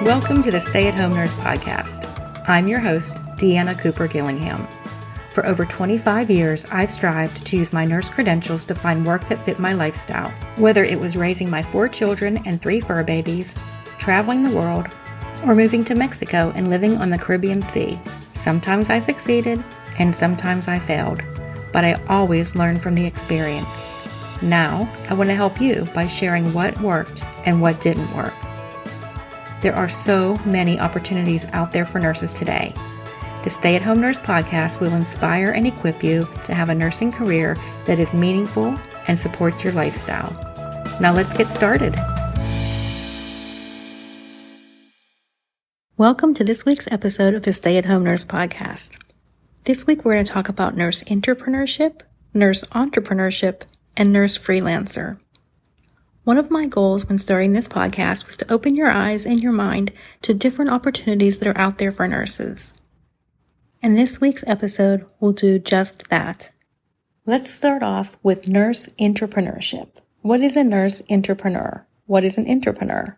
Welcome to the Stay-at-Home Nurse Podcast. I'm your host, Deanna Cooper Gillingham. For over 25 years, I've strived to use my nurse credentials to find work that fit my lifestyle, whether it was raising my 4 children and 3 fur babies, traveling the world, or moving to Mexico and living on the Caribbean Sea. Sometimes I succeeded, and sometimes I failed, but I always learned from the experience. Now, I want to help you by sharing what worked and what didn't work. There are so many opportunities out there for nurses today. The Stay-at-Home Nurse Podcast will inspire and equip you to have a nursing career that is meaningful and supports your lifestyle. Now let's get started. Welcome to this week's episode of the Stay-at-Home Nurse Podcast. This week we're going to talk about nurse intrapreneurship, nurse entrepreneurship, and nurse freelancer. One of my goals when starting this podcast was to open your eyes and your mind to different opportunities that are out there for nurses. And this week's episode will do just that. Let's start off with nurse intrapreneurship. What is a nurse intrapreneur? What is an intrapreneur?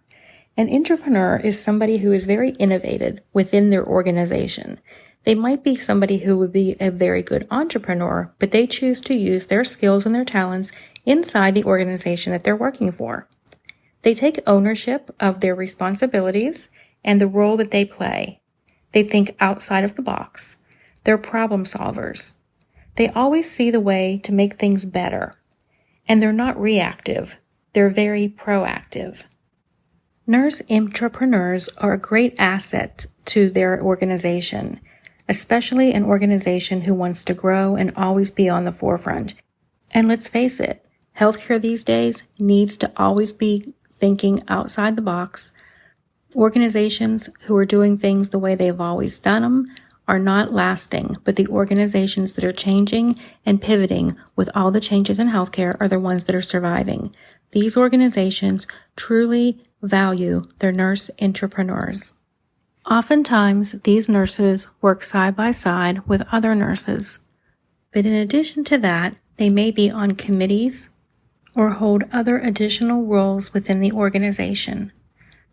An intrapreneur is somebody who is very innovative within their organization. They might be somebody who would be a very good entrepreneur, but they choose to use their skills and their talents inside the organization that they're working for. They take ownership of their responsibilities and the role that they play. They think outside of the box. They're problem solvers. They always see the way to make things better. And they're not reactive. They're very proactive. Nurse intrapreneurs are a great asset to their organization, especially an organization who wants to grow and always be on the forefront. And let's face it, healthcare these days needs to always be thinking outside the box. Organizations who are doing things the way they've always done them are not lasting, but the organizations that are changing and pivoting with all the changes in healthcare are the ones that are surviving. These organizations truly value their nurse intrapreneurs. Oftentimes, these nurses work side by side with other nurses, but in addition to that, they may be on committees or hold other additional roles within the organization.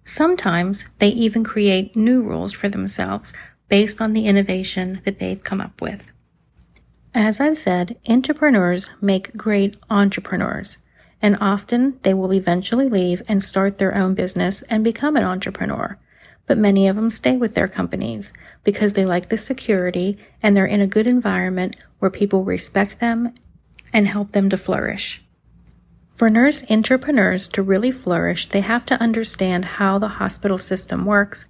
Sometimes they even create new roles for themselves based on the innovation that they've come up with. As I've said, intrapreneurs make great entrepreneurs, and often they will eventually leave and start their own business and become an entrepreneur. But many of them stay with their companies because they like the security and they're in a good environment where people respect them and help them to flourish. For nurse intrapreneurs to really flourish, they have to understand how the hospital system works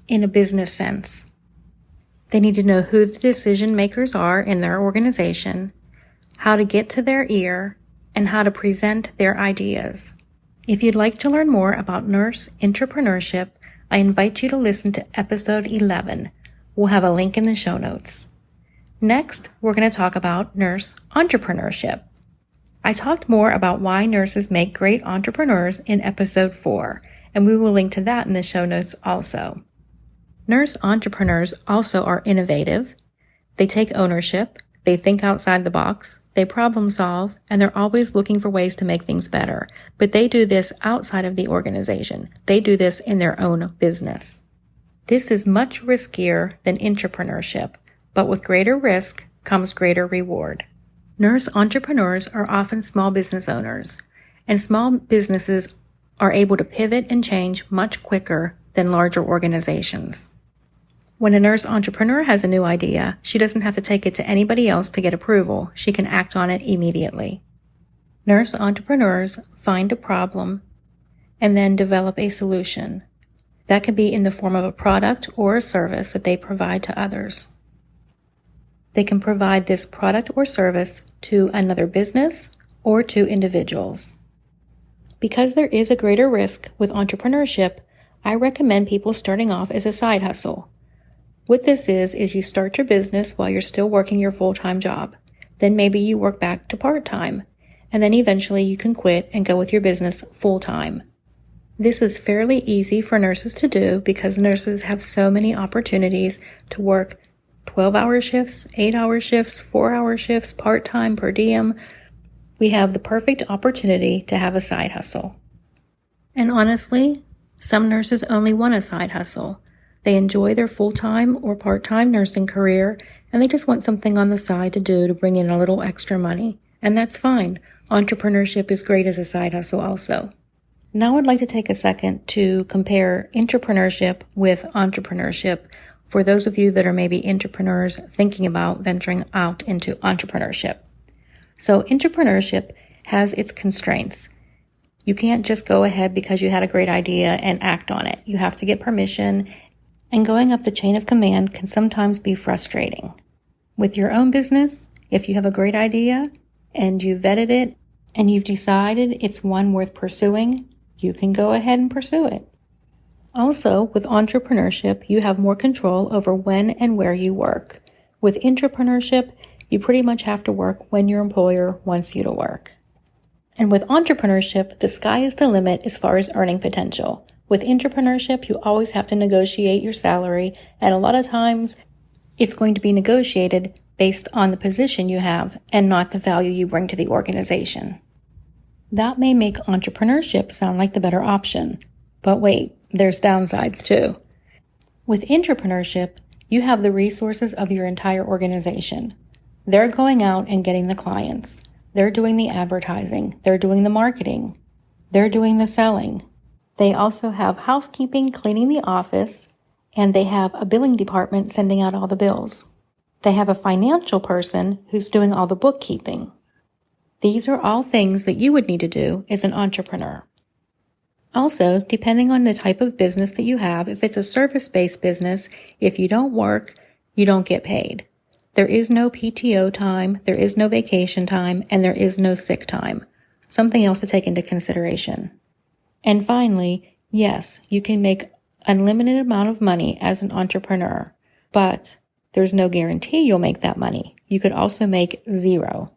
in a business sense. They need to know who the decision makers are in their organization, how to get to their ear, and how to present their ideas. If you'd like to learn more about nurse intrapreneurship, I invite you to listen to episode 11. We'll have a link in the show notes. Next, we're going to talk about nurse entrepreneurship. I talked more about why nurses make great entrepreneurs in episode 4, and we will link to that in the show notes also. Nurse entrepreneurs also are innovative. They take ownership, they think outside the box, they problem solve, and they're always looking for ways to make things better. But they do this outside of the organization. They do this in their own business. This is much riskier than intrapreneurship, but with greater risk comes greater reward. Nurse entrepreneurs are often small business owners, and small businesses are able to pivot and change much quicker than larger organizations. When a nurse entrepreneur has a new idea, she doesn't have to take it to anybody else to get approval. She can act on it immediately. Nurse entrepreneurs find a problem and then develop a solution. That could be in the form of a product or a service that they provide to others. They can provide this product or service to another business or to individuals. Because there is a greater risk with entrepreneurship, I recommend people starting off as a side hustle. What this is you start your business while you're still working your full-time job. Then maybe you work back to part-time, and then eventually you can quit and go with your business full-time. This is fairly easy for nurses to do because nurses have so many opportunities to work 12-hour shifts, 8-hour shifts, 4-hour shifts, part-time, per diem. We have the perfect opportunity to have a side hustle. And honestly, Some nurses only want a side hustle. They enjoy their full-time or part-time nursing career, and they just want something on the side to do to bring in a little extra money. And that's fine. Entrepreneurship is great as a side hustle also. Now I'd like to take a second to compare intrapreneurship with entrepreneurship for those of you that are maybe entrepreneurs thinking about venturing out into entrepreneurship. So intrapreneurship has its constraints. You can't just go ahead because you had a great idea and act on it. You have to get permission, and going up the chain of command can sometimes be frustrating. With your own business, if you have a great idea and you've vetted it and you've decided it's one worth pursuing, you can go ahead and pursue it. Also, with entrepreneurship, you have more control over when and where you work. With intrapreneurship, you pretty much have to work when your employer wants you to work. And with entrepreneurship, the sky is the limit as far as earning potential. With intrapreneurship, you always have to negotiate your salary, and a lot of times it's going to be negotiated based on the position you have and not the value you bring to the organization. That may make entrepreneurship sound like the better option. But wait, there's downsides too. With intrapreneurship, you have the resources of your entire organization. They're going out and getting the clients. They're doing the advertising. They're doing the marketing. They're doing the selling. They also have housekeeping, cleaning the office, and they have a billing department sending out all the bills. They have a financial person who's doing all the bookkeeping. These are all things that you would need to do as an entrepreneur. Also, depending on the type of business that you have, if it's a service-based business, if you don't work, you don't get paid. There is no PTO time, there is no vacation time, and there is no sick time. Something else to take into consideration. And finally, yes, you can make unlimited amount of money as an entrepreneur, but there's no guarantee you'll make that money. You could also make zero.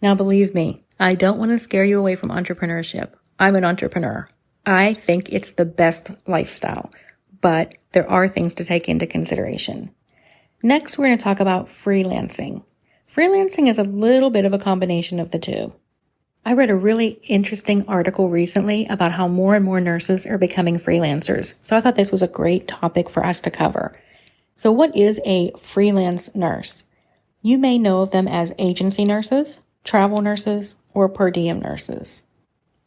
Now, believe me, I don't want to scare you away from entrepreneurship. I'm an entrepreneur. I think it's the best lifestyle, but there are things to take into consideration. Next, we're going to talk about freelancing. Freelancing is a little bit of a combination of the two. I read a really interesting article recently about how more and more nurses are becoming freelancers, so I thought this was a great topic for us to cover. So what is a freelance nurse? You may know of them as agency nurses, travel nurses, or per diem nurses.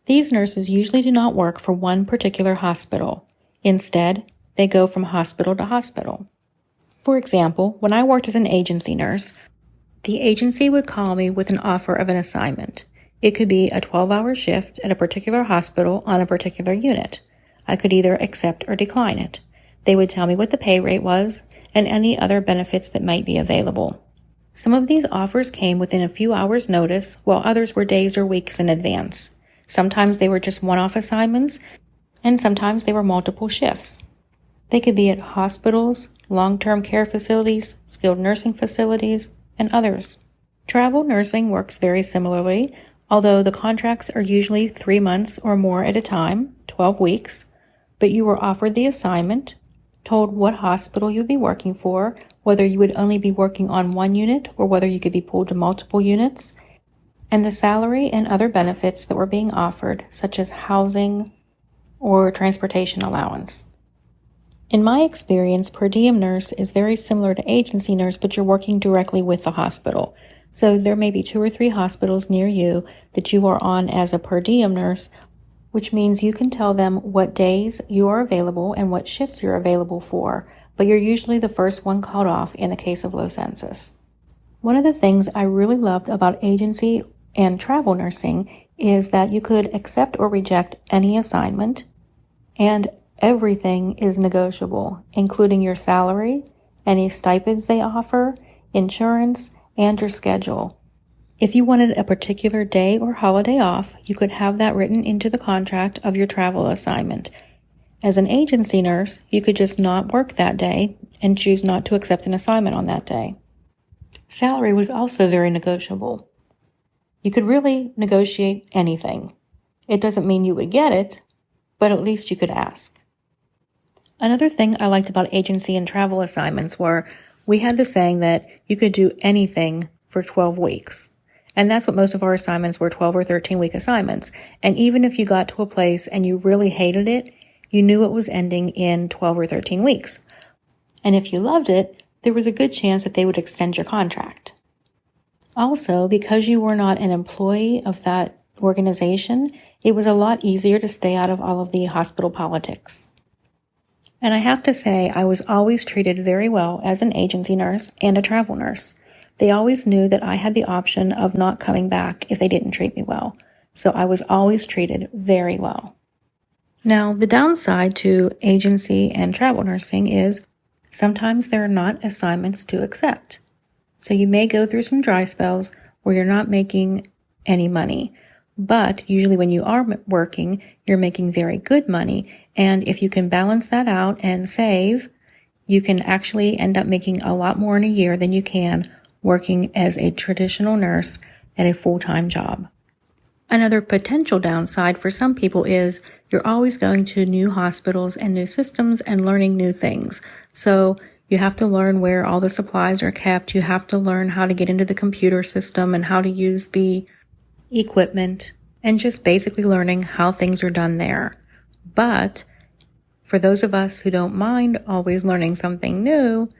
These nurses usually do not work for one particular hospital. Instead, they go from hospital to hospital. For example, when I worked as an agency nurse, the agency would call me with an offer of an assignment. It could be a 12-hour shift at a particular hospital on a particular unit. I could either accept or decline it. They would tell me what the pay rate was and any other benefits that might be available. Some of these offers came within a few hours' notice, while others were days or weeks in advance. Sometimes they were just one-off assignments, and sometimes they were multiple shifts. They could be at hospitals, long-term care facilities, skilled nursing facilities, and others. Travel nursing works very similarly, although the contracts are usually 3 months or more at a time, 12 weeks, but you were offered the assignment, told what hospital you'd be working for, whether you would only be working on one unit or whether you could be pulled to multiple units, and the salary and other benefits that were being offered, such as housing or transportation allowance. In my experience, per diem nurse is very similar to agency nurse, but you're working directly with the hospital. So there may be 2 or 3 hospitals near you that you are on as a per diem nurse, which means you can tell them what days you are available and what shifts you're available for, but you're usually the first one called off in the case of low census. One of the things I really loved about agency and travel nursing is that you could accept or reject any assignment, and everything is negotiable, including your salary, any stipends they offer, insurance, and your schedule. If you wanted a particular day or holiday off, you could have that written into the contract of your travel assignment. As an agency nurse, you could just not work that day and choose not to accept an assignment on that day. Salary was also very negotiable. You could really negotiate anything. It doesn't mean you would get it, but at least you could ask. Another thing I liked about agency and travel assignments were we had the saying that you could do anything for 12 weeks. And that's what most of our assignments were, 12 or 13-week assignments. And even if you got to a place and you really hated it, you knew it was ending in 12 or 13 weeks. And if you loved it, there was a good chance that they would extend your contract. Also, because you were not an employee of that organization, it was a lot easier to stay out of all of the hospital politics. And I have to say, I was always treated very well as an agency nurse and a travel nurse. They always knew that I had the option of not coming back if they didn't treat me well. So I was always treated very well. Now, the downside to agency and travel nursing is sometimes there are not assignments to accept. So you may go through some dry spells where you're not making any money. But usually when you are working, you're making very good money. And if you can balance that out and save, you can actually end up making a lot more in a year than you can working as a traditional nurse at a full-time job. Another potential downside for some people is you're always going to new hospitals and new systems and learning new things. So you have to learn where all the supplies are kept. You have to learn how to get into the computer system and how to use the equipment, and just basically learning how things are done there. But for those of us who don't mind always learning something new,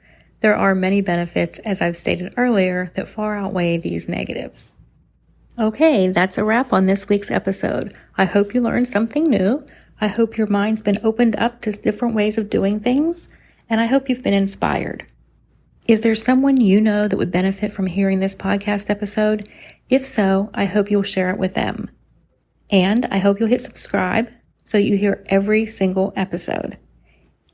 there are many benefits, as I've stated earlier, that far outweigh these negatives. Okay, that's a wrap on this week's episode. I hope you learned something new. I hope your mind's been opened up to different ways of doing things, and I hope you've been inspired. Is there someone you know that would benefit from hearing this podcast episode? If so, I hope you'll share it with them. And I hope you'll hit subscribe so you hear every single episode.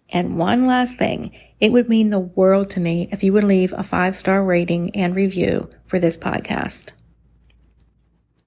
And one last thing, it would mean the world to me if you would leave a 5-star rating and review for this podcast.